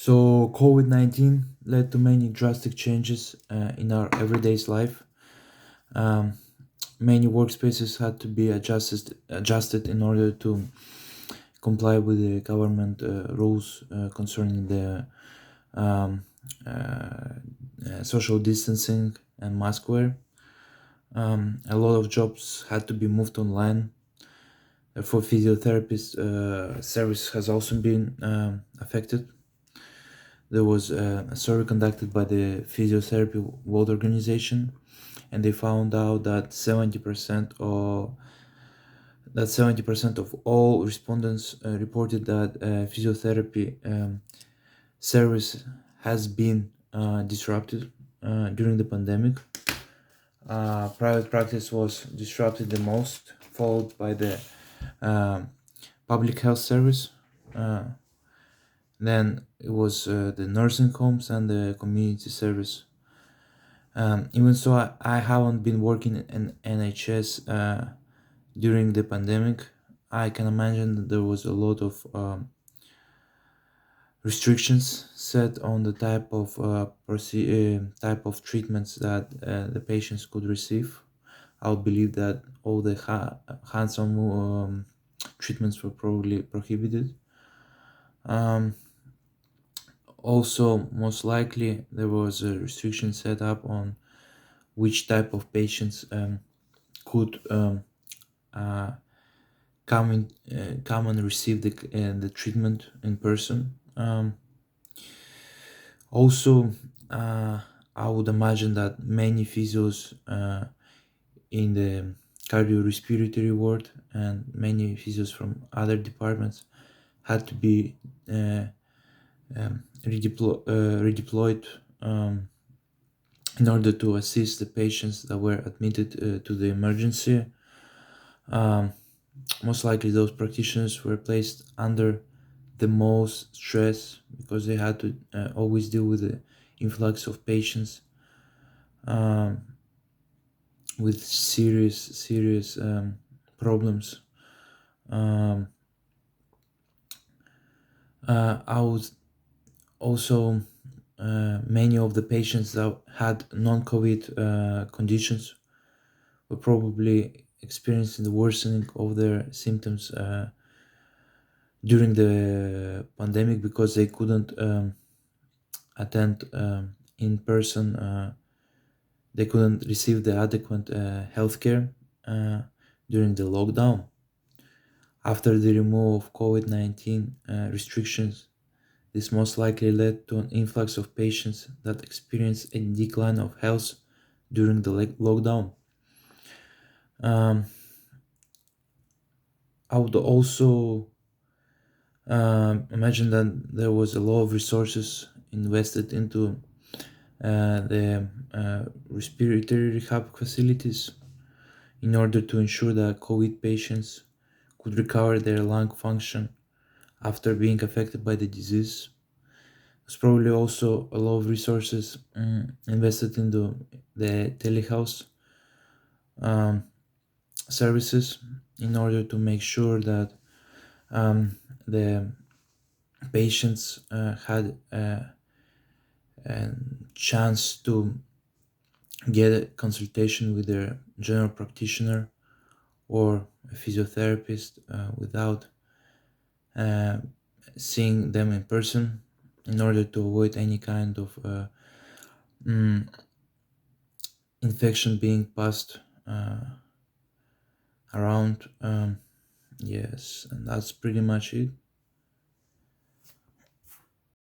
So COVID-19 led to many drastic changes in our everyday's life. Um, Many workspaces had to be adjusted in order to comply with the government rules concerning the um, social distancing and mask wear. A lot of jobs had to be moved online. For physiotherapist service has also been affected. There was a survey conducted by the Physiotherapy World Organization, and they found out that 70% of all respondents reported that physiotherapy service has been disrupted during the pandemic. Private practice was disrupted the most, followed by the um, public health service. Uh, then it was the nursing homes and the community service. Even so, I haven't been working in NHS during the pandemic. I can imagine that there was a lot of restrictions set on the type of treatments that the patients could receive. I believe that all the hands-on treatments were probably prohibited. Um, Also, most likely, there was a restriction set up on which type of patients could uh, come and receive the treatment in person. Also, I would imagine that many physios in the cardiorespiratory ward and many physios from other departments had to be redeployed in order to assist the patients that were admitted to the emergency. Um, Most likely, those practitioners were placed under the most stress because they had to always deal with the influx of patients um, with serious problems. Um, I would also many of the patients that had non-COVID conditions were probably experiencing the worsening of their symptoms during the pandemic because they couldn't attend in person. They couldn't receive the adequate healthcare during the lockdown. After the removal of COVID-19 restrictions, this most likely led to an influx of patients that experienced a decline of health during the lockdown. Um, I would also imagine that there was a lot of resources invested into the respiratory rehab facilities in order to ensure that COVID patients could recover their lung function after being affected by the disease. There's probably also a lot of resources invested into the telehealth um, services in order to make sure that the patients had a chance to get a consultation with their general practitioner or a physiotherapist without uh, seeing them in person in order to avoid any kind of mm, infection being passed around. Yes, and that's pretty much it.